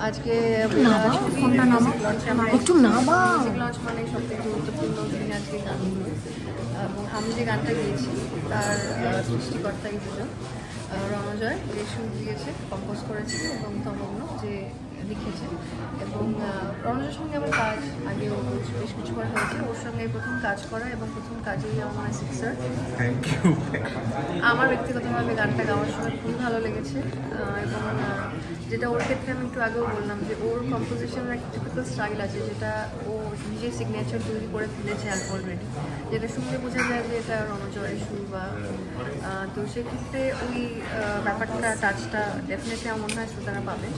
আজকে একটু নামা মিউজিক লঞ্চ মানে সবথেকে গুরুত্বপূর্ণ দিন আজকে গানগুলো, এবং আমি যে গানটা গেয়েছি তার সৃষ্টিকর্তা হিসেবে রণজয় যে সুর দিয়েছে, কম্পোজ করেছে, এবং তমগ্ন যে লিখেছে। এবং রণজয়ের সঙ্গে আমার কাজ আগেও বেশ কিছু করা হয়েছে, ওর সঙ্গে প্রথম কাজ করা এবং প্রথম কাজেই আমার সিক্সার। Thank you. আমার ব্যক্তিগতভাবে গানটা গাওয়ার সময় খুবই ভালো লেগেছে, এবং যেটা ওর ক্ষেত্রে আমি একটু আগেও বললাম যে ওর কম্পোজিশনের একটা টিপিক্যাল স্টাইল আছে, যেটা ও নিজের সিগনেচার তৈরি করে ফেলেছে অলরেডি, যেটা শুনলে বোঝা যায় যে এটা রণজয়ের সুর। বা তো সেক্ষেত্রে ওই ব্যাপারটা টাচটা ডেফিনেটলি আমার মনে হয় শ্রোতারা পাবে।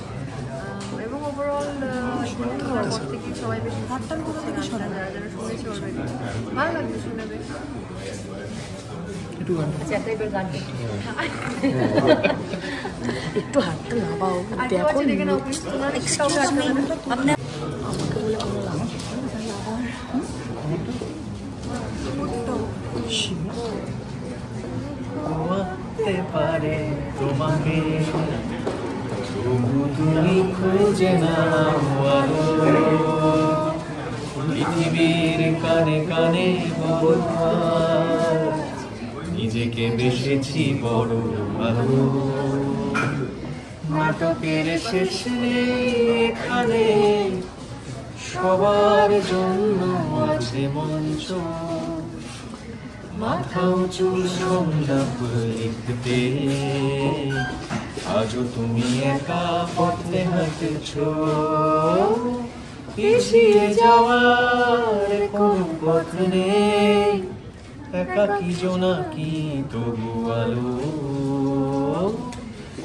এবং ওভারঅল পর থেকে সবাই বেশ যারা যারা শুনেছে অলরেডি ভালো লাগবে শুনে বেশ। একটু হাতটা নামাও, দেখো পারে তোমাকে তুমি খুঁজে নাও পৃথিবীর কানে কানে নিজেকে বেসেছি বড় ভালো। নাটকের শেষ নেই এখানে, সবার জন্য আছে মঞ্চ। মাথা উঁচু সংলাপ লিখতে আজও তুমি একা পথে হাঁটছ। পিছিয়ে যাওয়ার কোনো পথ নেই, একাকী জোনাকি তবু আলো।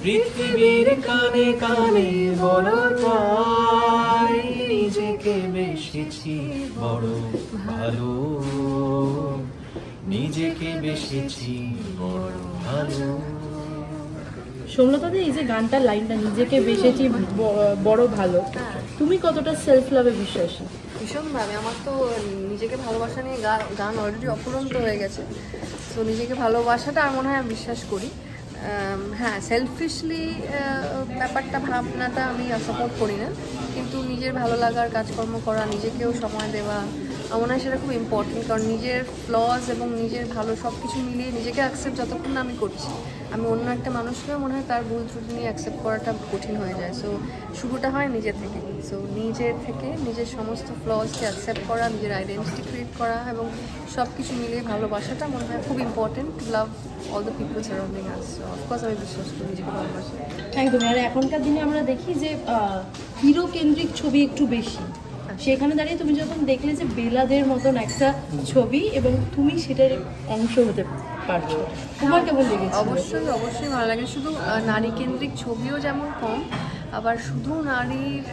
পৃথিবীর কানে কানে বলো তাই, নিজেকে বেসেছি বড় ভালো, নিজেকে বেসেছি বড় ভালো। সোমলতাদি, এই যে গানটার লাইনটা নিজেকে বেসেছি বড় ভালো, তুমি কতটা সেলফ লাভে বিশ্বাসী? ভীষণভাবে। আমার তো নিজেকে ভালোবাসা নিয়ে গান অলরেডি অফুরন্ত হয়ে গেছে। তো নিজেকে ভালোবাসাটা আর মনে হয় আমি বিশ্বাস করি। হ্যাঁ, সেলফিশলি ব্যাপারটা ভাবনাটা আমি সাপোর্ট করি না, কিন্তু নিজের ভালো লাগার কাজকর্ম করা, নিজেকেও সময় দেওয়া আমার মনে হয় সেটা খুব ইম্পর্টেন্ট। কারণ নিজের ফ্লস এবং নিজের ভালো সব কিছু মিলিয়ে নিজেকে অ্যাকসেপ্ট যতক্ষণ না আমি করছি, আমি অন্য একটা মানুষকেও মনে হয় তার ভুল ত্রুটি নিয়ে অ্যাকসেপ্ট করাটা কঠিন হয়ে যায়। সো শুরুটা হয় নিজের থেকে। সো নিজের থেকে নিজের সমস্ত ফ্লসকে অ্যাকসেপ্ট করা, নিজের আইডেন্টিটি ক্রিয়েট করা এবং সব কিছু মিলিয়ে ভালোবাসাটা মনে হয় খুব important to love all the people surrounding us. So of course আমি বিশ্বাস করি নিজেকে ভালোবাসি। একদমই। আর এখনকার দিনে আমরা দেখি যে হিরো কেন্দ্রিক ছবি একটু বেশি, সেখানে দাঁড়িয়ে তুমি যখন দেখলে যে বেলাদের মতন একটা ছবি এবং তুমি সেটার অংশ হতে পারছো, তোমার কেমন লেগেছে? অবশ্যই অবশ্যই ভালো লাগে। শুধু নারী কেন্দ্রিক ছবিও যেমন কম, আবার শুধু নারীর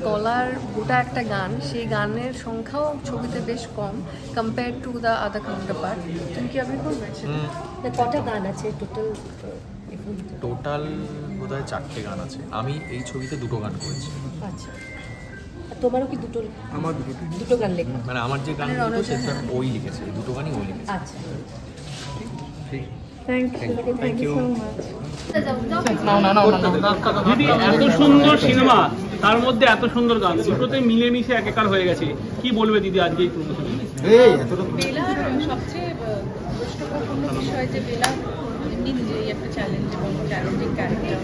গলার গোটা একটা গান, সেই গানের সংখ্যাও ছবিতে বেশ কম compare to the other counter part. তুমি কি আপনি করবেন? কটা গান আছে টোটাল? টোটাল বোধহয় 4টে গান আছে। আমি এই ছবিতে 2টো গান করেছি। আচ্ছা, তোমারও কি আমার দুটো গান লেখা? মানে আমার যে গান সেটা ওই লিখেছে, 2টো গানই ওই লিখেছে। আচ্ছা, থ্যাংক ইউ সো মাচ। দিদি, এত সুন্দর সিনেমা, তার মধ্যে এত সুন্দর গান, দুটোতে মিলেমিশে একাকার হয়ে গেছে। কি বলবে দিদি আজকে এই প্রমোশনে? বেলার সবচেয়ে প্রশ্নপূর্ণ বিষয় যে বেলা এমনি নিজেই একটা চ্যালেঞ্জ এবং চ্যালেঞ্জিং ক্যারেক্টার,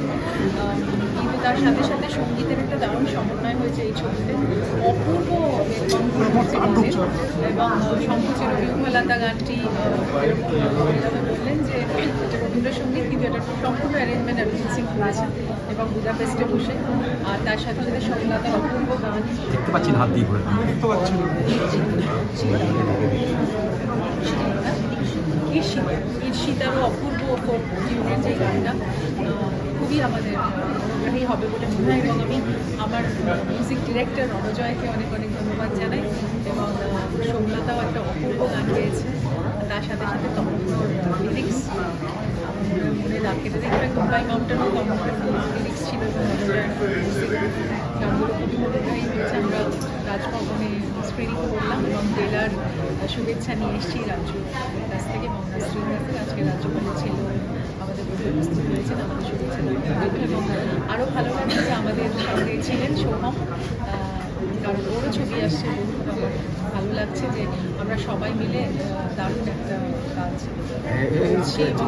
কিন্তু তার সাথে সাথে সঙ্গীতের একটা দারুণ সমন্বয় হয়েছে এই ছবিতে। অপূর্ব এবং শঙ্খচির বিহ্বলতা গানটি বললেন যে এটা রবীন্দ্রসঙ্গীত, কিন্তু এটা সম্পূর্ণ অ্যারেঞ্জমেন্ট অরিজিৎ সিং করেছে এবং বুদাপেস্টে বসে। আর তার সাথে সাথে সোমলতার অপূর্ব গান দেখতে পাচ্ছি হাত দিয়ে ঘুরে দেখতে পাচ্ছি ঈর্ষিতারও অপূর্ব টিউনের যে গানটা খুবই আমাদের আগ্রহী হবে বলে মনে হয়। এবং আমি আমার মিউজিক ডিরেক্টর রণজয়কে অনেক অনেক ধন্যবাদ জানাই। এবং সোমলতাও একটা অপূর্ব গান গেয়েছে, তার সাথে সাথে তমগ্নর লিরিক্স মনে দাগ কেটে দেখবে। মুম্বাই মাউন্টেনও তমগ্নর লিরিক্স ছিল, গানগুলো খুবই মনোদায়ী হয়েছে। আমরা রাজভবনে স্ক্রিনিং করলাম এবং বেলার শুভেচ্ছা নিয়ে এসেছি রাজ্যর কাছ থেকে। মমতা শ্রীনিবাসের আজকে রাজ্যপালে ছিল, আমাদের উপস্থিত হয়েছেন, আমাদের শুভেচ্ছা এবং আরও ভালো লাগছে যে আমাদের সঙ্গে ছিলেন সোহম, কারণ ওরও ছবি আসছে। আমার ভালো লাগছে যে আমরা সবাই মিলে দারুণ একটা কাজ করছি। এবং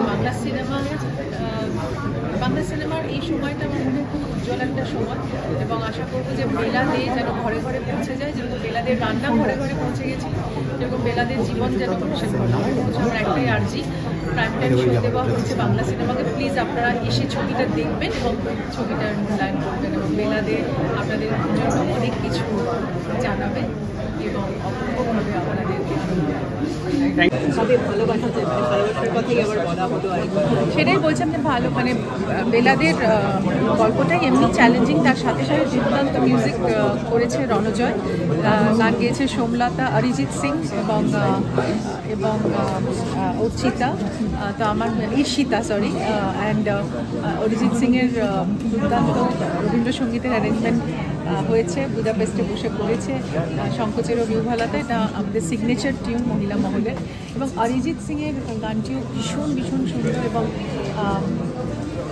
বাংলা সিনেমার এই সময়টা আমার মনে হয় খুব উজ্জ্বল একটা সময়, এবং আশা করবো যে বেলাদে যেন ঘরে ঘরে পৌঁছে যায়, যেরকম বেলাদের রান্না ঘরে ঘরে পৌঁছে গেছে, যেরকম বেলাদের জীবন যেন মানুষের ঘরে ঘরে পৌঁছে। আমার একটাই আর্জি, প্রাইম টাইম শো দেওয়া হচ্ছে বাংলা সিনেমাকে, প্লিজ আপনারা এসে ছবিটা দেখবেন এবং ছবিটার মূল্যায়ন করবেন, এবং বেলাদে আপনাদের জন্য অনেক কিছু জানাবেন এবং অপূর্বভাবে আপনাদেরকে সেটাই বলছি। আপনি ভালো মানে বেলাদের গল্পটাই এমনি চ্যালেঞ্জিং, তার সাথে সাথে দুর্দান্ত মিউজিক করেছে রণজয়, গান গেয়েছে সোমলতা, অরিজিৎ সিং এবং অর্চিতা, তো আমার ঈশিতা সরি, অ্যান্ড অরিজিৎ সিংয়ের দুর্দান্ত রবীন্দ্রসঙ্গীতের অ্যারেঞ্জমেন্ট হয়েছে, বুদাপেস্টে বসে করেছে শঙ্কচেরও বিউভালাতে, এটা আমাদের সিগনেচার টিউন মহিলা মহলের, এবং অরিজিৎ সিংয়ের গানটিও ভীষণ ভীষণ সুন্দর, এবং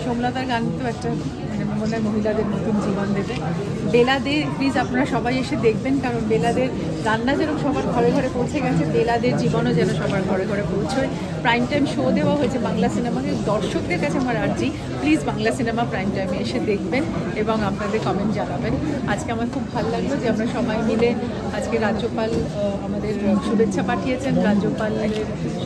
সোমলতার গান তো একটা মানে মনে হয় মহিলাদের নতুন জীবন দেবে। বেলাদে প্লিজ আপনারা সবাই এসে দেখবেন, কারণ বেলাদের রান্না যেরকম সবার ঘরে ঘরে পৌঁছে গেছে, বেলাদের জীবনও যেন সবার ঘরে ঘরে পৌঁছয়। প্রাইম টাইম শো দেওয়া হয়েছে বাংলা সিনেমাকে, দর্শকদের কাছে আমার আর্জি প্লিজ বাংলা সিনেমা প্রাইম টাইমে এসে দেখবেন এবং আপনাদের কমেন্ট জানাবেন। আজকে আমার খুব ভালো লাগলো যে আমরা সবাই মিলে আজকে রাজ্যপাল আমাদের শুভেচ্ছা পাঠিয়েছেন, রাজ্যপালের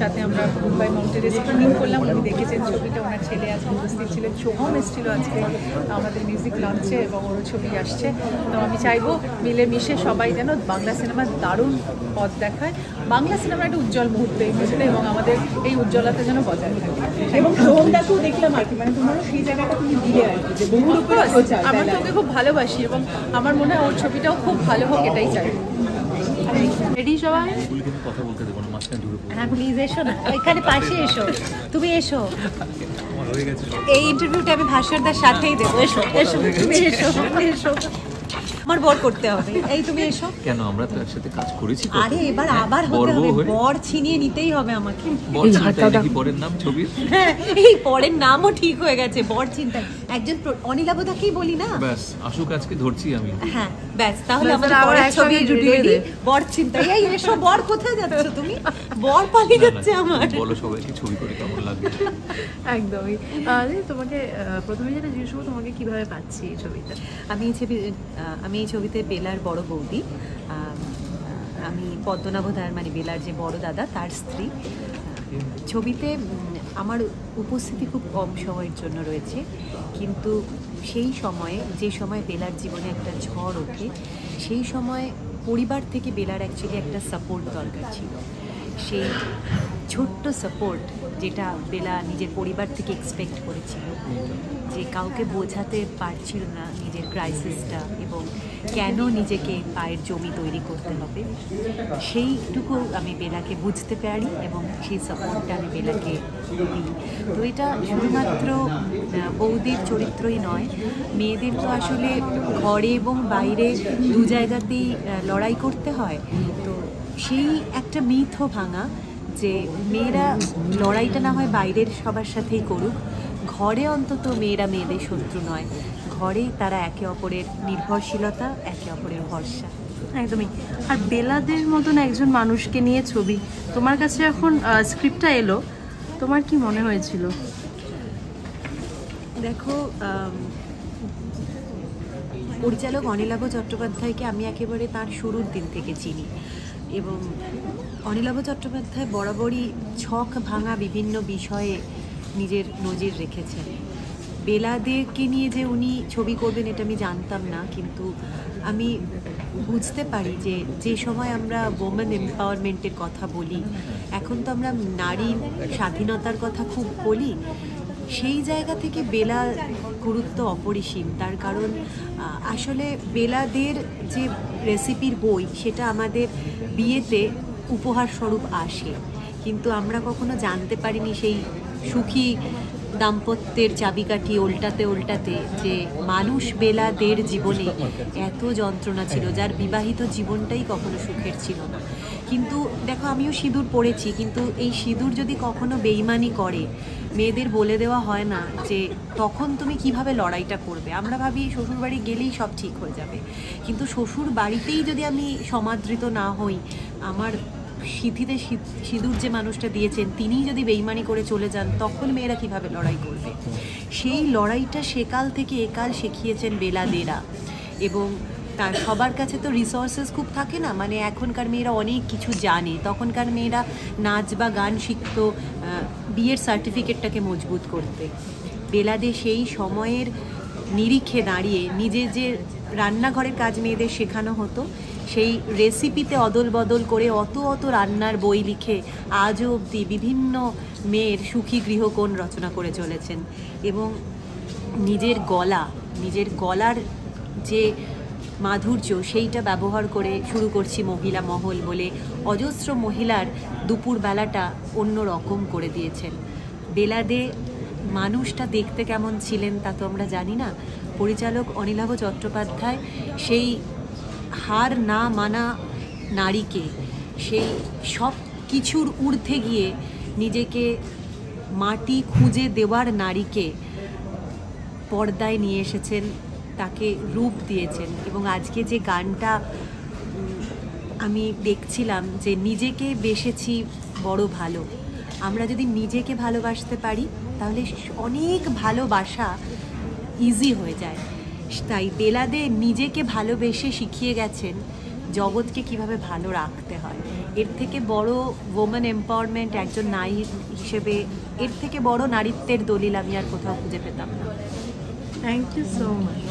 সাথে আমরা মুম্বাই মাউন্টেনে স্ক্রিনিং করলাম, উনি দেখেছেন ছবিটা, ওনার ছেলে আজকে উপস্থিত ছিলেন, সোহম এসেছিল আজকে আমাদের মিউজিক লঞ্চে এবং ওরও ছবি আসছে। তো আমি চাইবো মিলেমিশে সবাই যেন বাংলা সিনেমার দারুণ পথ দেখায়, বাংলা সিনেমার একটা উজ্জ্বল মুহূর্ত এই মুহূর্তে, এবং আমাদের এই উজ্জ্বলতা যেন বজায় থাকে। এবং সোহমদাকেও দেখলাম আর কি, মানে তোমারও সেই জায়গাটা তুমি দিলে আর কি, যে বহুর উপর আমার তো ওকে খুব ভালোবাসি, এবং আমার মনে হয় ওর ছবিটাও খুব ভালো হোক, এটাই চাই। রেডি সবাই? কথা বলতে দেবো না, মাঝখানে ঢুকে পড়বো। হ্যাঁ প্লিজ এসো না, এখানে পাশে এসো, তুমি এসো। আমার হয়ে গেছে সব। এই ইন্টারভিউটা আমি ভাস্করদার সাথেই দেবো, এসো এসো তুমি এসো এসো, আমার বর করতে হবে, এই তুমি এসো। কেন আমরা তো একসাথে কাজ করেছি, আরে এবার আবার হতে হবে, বর ছিনিয়ে নিতেই হবে আমাকে। বর চিন্তায় নাকি বরের নাম ছবির? হ্যাঁ এই বরের নামও ঠিক হয়ে গেছে, বর চিন্তায় একজন অনিলাবদাকেই বলি না। ব্যাস আসুক, আজকে ধরছি আমি। হ্যাঁ ব্যাস, তাহলে আমাদের বরের ছবি রেডি, বর চিন্তায়। এই এসো, বর কোথায় যাচ্ছ তুমি? বর পালিয়ে যাচ্ছে আমার। বলো সবাইকে ছবি করে কেমন লাগবে। একদমই। তোমাকে প্রথমে যেটা জিজ্ঞেস করবো, তোমাকে কিভাবে পাচ্ছি এই ছবিতে? আমি এই ছবিতে বেলার বড় বৌদি, আমি পদ্মনাভদার মানে বেলার যে বড় দাদা তার স্ত্রী। ছবিতে আমার উপস্থিতি খুব কম সময়ের জন্য রয়েছে, কিন্তু সেই সময়ে যে সময় বেলার জীবনে একটা ঝড় ওঠে, সেই সময় পরিবার থেকে বেলার অ্যাকচুয়ালি একটা সাপোর্ট দরকার ছিল। সেই ছোট্ট সাপোর্ট যেটা বেলা নিজের পরিবার থেকে এক্সপেক্ট করেছিল, যে কাউকে বোঝাতে পারছিল না নিজের ক্রাইসিসটা এবং কেন নিজেকে পায়ের জমি তৈরি করতে হবে, সেইটুকু আমি বেলাকে বুঝতে পারি এবং সেই সাপোর্টটা আমি বেলাকে দিই। তো এটা শুধুমাত্র বৌদির চরিত্রই নয়, মেয়েদের তো আসলে ঘরে এবং বাইরে দু জায়গাতেই লড়াই করতে হয়। তো সেই একটা মিথও ভাঙা যে মেয়েরা লড়াইটা না হয় বাইরের সবার সাথেই করুক, ঘরে অন্তত মেয়েরা মেয়েদের শত্রু নয়, ঘরে তারা একে অপরের নির্ভরশীলতা, একে অপরের ভরসা। একদমই। আর বেলাদের মতন একজন মানুষকে নিয়ে ছবি, তোমার কাছে এখন স্ক্রিপ্টটা এলো, তোমার কি মনে হয়েছিল? দেখো, পরিচালক অনিলাভ চট্টোপাধ্যায়কে আমি একেবারে তার শুরুর দিন থেকে চিনি, এবং অনিলাভ চট্টোপাধ্যায় বরাবরই ছক ভাঙা বিভিন্ন বিষয়ে নিজের নজির রেখেছেন। বেলাদেরকে নিয়ে যে উনি ছবি করবেন এটা আমি জানতাম না, কিন্তু আমি বুঝতে পারি যে যে সময় আমরা ওমেন এম্পাওয়ারমেন্টের কথা বলি, এখন তো আমরা নারী স্বাধীনতার কথা খুব বলি, সেই জায়গা থেকে বেলার গুরুত্ব অপরিসীম। তার কারণ আসলে বেলাদের যে রেসিপির বই সেটা আমাদের বিয়েতে উপহার স্বরূপ আসে, কিন্তু আমরা কখনো জানতে পারিনি সেই সুখী দাম্পত্যের চাবিকাঠি উল্টাতে উল্টাতে যে মানুষ বেলাদের জীবনে এত যন্ত্রণা ছিল, যার বিবাহিত জীবনটাই কখনো সুখের ছিল না। কিন্তু দেখো, আমিও সিঁদুর পড়েছি, কিন্তু এই সিঁদুর যদি কখনো বেইমানি করে, মেয়েদের বলে দেওয়া হয় না যে তখন তুমি কিভাবে লড়াইটা করবে। আমরা ভাবি শ্বশুরবাড়ি গেলেই সব ঠিক হয়ে যাবে, কিন্তু শ্বশুর বাড়িতেই যদি আমি সমাদৃত না হই, আমার সিঁথিতে সিঁদুর যে মানুষটা দিয়েছেন তিনিই যদি বেইমানি করে চলে যান, তখন মেয়েরা কিভাবে লড়াই করবে। সেই লড়াইটা সেকাল থেকে একাল শিখিয়েছেন বেলাদেরা। এবং তার সবার কাছে তো রিসোর্সেস খুব থাকে না, মানে এখনকার মেয়েরা অনেক কিছু জানে, তখনকার মেয়েরা নাচ বা গান শিখত বিয়ের সার্টিফিকেটটাকে মজবুত করতে। বেলাদে সেই সময়ের নিরিখে দাঁড়িয়ে নিজে যে রান্নাঘরের কাজ মেয়েদের শেখানো হতো, সেই রেসিপিতে অদল বদল করে অত অত রান্নার বই লিখে আজও অবধি বিভিন্ন মেয়ের সুখী গৃহকোণ রচনা করে চলেছেন। এবং নিজের গলার যে মাধুর্য সেইটা ব্যবহার করে শুরু করছি মহিলা মহল বলে অজস্র মহিলার দুপুরবেলাটা অন্য রকম করে দিয়েছেন। বেলাদে মানুষটা দেখতে কেমন ছিলেন তা তো আমরা জানি না। পরিচালক অনিলাভ চট্টোপাধ্যায় সেই হার না মানা নারীকে, সেই সব কিছুর ঊর্ধ্বে গিয়ে নিজেকে মাটি খুঁজে দেওয়ার নারীকে পর্দায় নিয়ে এসেছেন, তাকে রূপ দিয়েছেন। এবং আজকে যে গানটা আমি দেখছিলাম যে নিজেকে বেসেছি বড় ভালো, আমরা যদি নিজেকে ভালোবাসতে পারি তাহলে অনেক ভালোবাসা ইজি হয়ে যায়। তাই বেলাদে নিজেকে ভালোবেসে শিখিয়ে গেছেন জগৎকে কিভাবে ভালো রাখতে হয়। এর থেকে বড় ওমেন এম্পাওয়ারমেন্ট একজন নারী হিসেবে, এর থেকে বড় নারীত্বের দলিল আমি আর কোথাও খুঁজে পেতাম না। Thank you so much.